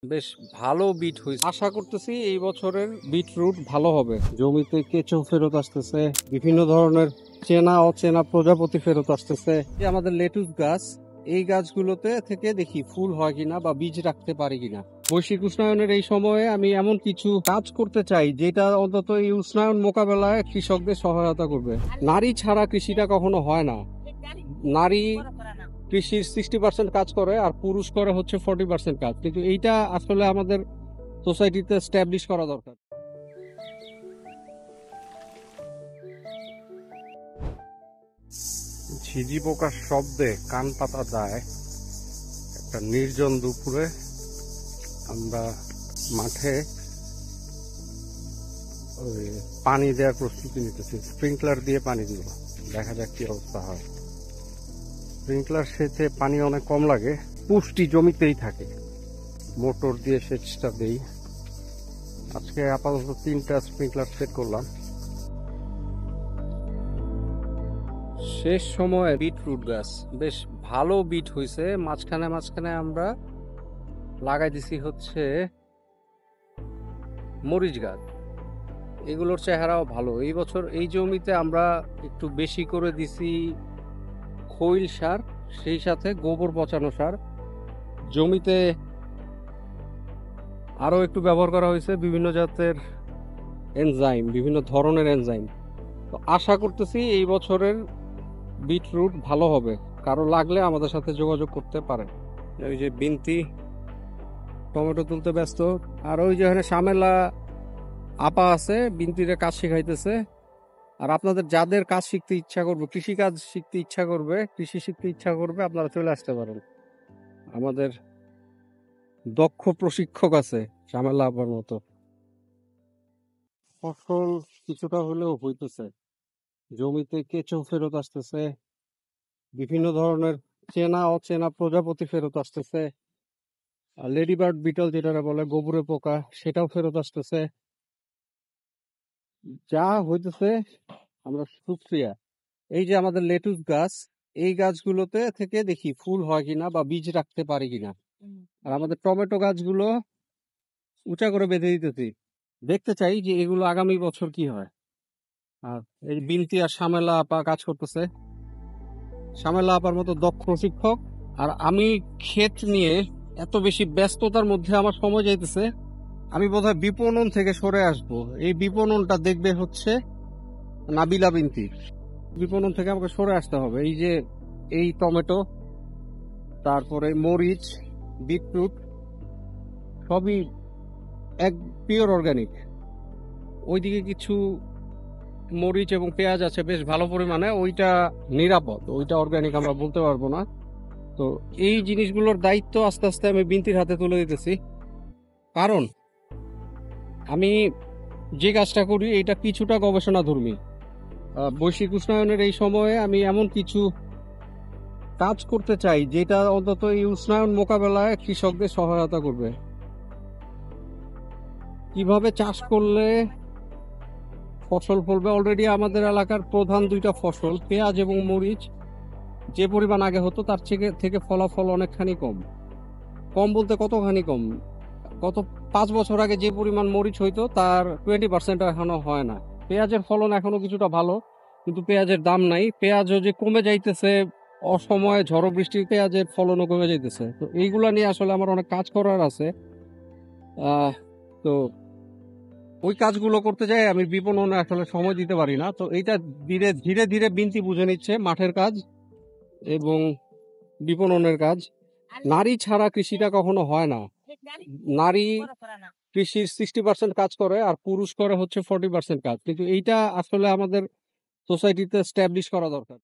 বেশ ভালো বিট হয়েছে। আশা করতেছি এই বছরের বিটরুট ভালো হবে। জমিতে কেঁচো ফেরত আসতেছে, বিভিন্ন ধরনের চেনা অচেনা প্রজাপতি ফেরত আসতেছে। যে আমাদের লেটুস গাছ, এই গাছগুলোতে থেকে দেখি ফুল হয় কিনা বা বীজ রাখতে পারি কিনা। বৈশ্বিক উষ্ণায়নের এই সময়ে আমি এমন কিছু কাজ করতে চাই যেটা অন্তত এই উষ্ণায়ন মোকাবেলায় কৃষকদের সহায়তা করবে। নারী ছাড়া কৃষিটা কখনো হয় না। নারী কৃষির 60% কাজ করে আর পুরুষ করে হচ্ছে 40% কাজ, কিন্তু এইটা আসলে আমাদের সোসাইটিতে স্ট্যাবলিশ করা দরকার। ঝিঝি পোকার শব্দে কান পাতা যায়। একটা নির্জন দুপুরে আমরা মাঠে ওই পানি দেওয়ার প্রস্তুতি নিতেছি। স্প্রিংকলার দিয়ে পানি দিব, দেখা যাক কি অবস্থা হয়। স্প্রিংকলার সেচে পানি অনেক কম লাগে, পুষ্টি জমিতেই থাকে। মোটর দিয়ে সেচটা দেই। আজকে আপাতত 3টা স্প্রিংকলার সেট করলাম। শেষ সময়ে বিটরুট গাছ বেশ ভালো বিট হয়েছে। মাঝখানে মাঝখানে আমরা লাগাই দিছি হচ্ছে মরিচ গাছ। এগুলোর চেহারাও ভালো। এই বছর এই জমিতে আমরা একটু বেশি করে দিছি খৈল সার, সেই সাথে গোবর পচানো সার। জমিতে আরো একটু ব্যবহার করা হয়েছে বিভিন্ন জাতের এনজাইম, বিভিন্ন ধরনের এনজাইম। তো আশা করতেছি এই বছরের বিটরুট ভালো হবে। কারো লাগলে আমাদের সাথে যোগাযোগ করতে পারেন। ওই যে বিনতি টমেটো তুলতে ব্যস্ত, আর ওই যে ওখানে সামেলা আপা আছে, বিনতিরে কাজ শিখাইতেছে। আর আপনাদের যাদের কাজ শিখতে ইচ্ছা করবে, কৃষি কাজ শিখতে ইচ্ছা করবে, কৃষি শিখতে ইচ্ছা করবে, আপনারা চলে আসতে পারেন। আমাদের দক্ষ প্রশিক্ষক আছে সামেলা আপার মতো। ফসল কিছুটা হলেও হইতেছে, জমিতে কেঁচো ফেরত আসতেছে, বিভিন্ন ধরনের চেনা অচেনা প্রজাপতি ফেরত আসতেছে। আর লেডিবার্ড বিটল যেটা বলে গোবরে পোকা, সেটাও ফেরত আসতেছে। যা হইতেছে আমরা সুক্রিয়া। এই যে আমাদের লেটুস গাছ, এই গাছগুলোতে থেকে দেখি ফুল হয় কিনা বা বীজ রাখতে পারি কিনা। আর আমাদের টমেটো গাছগুলো উঁচা করে বেঁধে দিতেছি, দেখতে চাই যে এগুলো আগামী বছর কি হয়। আর এই বিনতি আর সামেলা আপা কাজ করতেছে। সামেলা আপার মতো দক্ষ শিক্ষক আর আমি ক্ষেত নিয়ে এত বেশি ব্যস্ততার মধ্যে আমার সময় যাইতেছে, আমি বোধহয় বিপণন থেকে সরে আসব। এই বিপণনটা দেখবে হচ্ছে নাবিলা বিনতি। বিপণন থেকে আমাকে সরে আসতে হবে। এই যে এই টমেটো, তারপরে মরিচ, বিটরুট সবই এক পিওর অর্গানিক। ওইদিকে কিছু মরিচ এবং পেঁয়াজ আছে বেশ ভালো পরিমাণে, ওইটা নিরাপদ, ওইটা অর্গানিক আমরা বলতে পারবো না। তো এই জিনিসগুলোর দায়িত্ব আস্তে আস্তে আমি বিনতির হাতে তুলে দিতেছি। কারণ আমি যে কাজটা করি এটা কিছুটা গবেষণাধর্মী। বৈশ্বিক উষ্ণায়নের এই সময়ে আমি এমন কিছু কাজ করতে চাই যেটা অন্তত এই উষ্ণায়ন মোকাবেলায় কৃষকদের সহায়তা করবে। কিভাবে চাষ করলে ফসল ফলবে। অলরেডি আমাদের এলাকার প্রধান 2টা ফসল পেঁয়াজ এবং মরিচ যে পরিমাণ আগে হতো তার থেকে ফলাফল অনেকখানি কম। কম বলতে কতখানি কম, গত 5 বছর আগে যে পরিমাণ মরিচ হইতো তার 20% এখনো হয় না। পেঁয়াজের ফলন এখনো কিছুটা ভালো, কিন্তু পেঁয়াজের দাম নাই। পেঁয়াজও যে কমে যাইতেছে, অসময়ে ঝড় বৃষ্টির পেঁয়াজের ফলনও কমে যাইতেছে। তো এইগুলা নিয়ে আসলে আমার অনেক কাজ করার আছে। তো ওই কাজগুলো করতে যাই আমি বিপণনে আসলে সময় দিতে পারি না। তো এইটা ধীরে ধীরে ধীরে বিনতি বুঝে নিচ্ছে মাঠের কাজ এবং বিপণনের কাজ। নারী ছাড়া কৃষিটা কখনো হয় না। নারী কৃষির 60% কাজ করে আর পুরুষ করে হচ্ছে 40% কাজ, কিন্তু এইটা আসলে আমাদের সোসাইটিতে স্ট্যাবলিশ করা দরকার।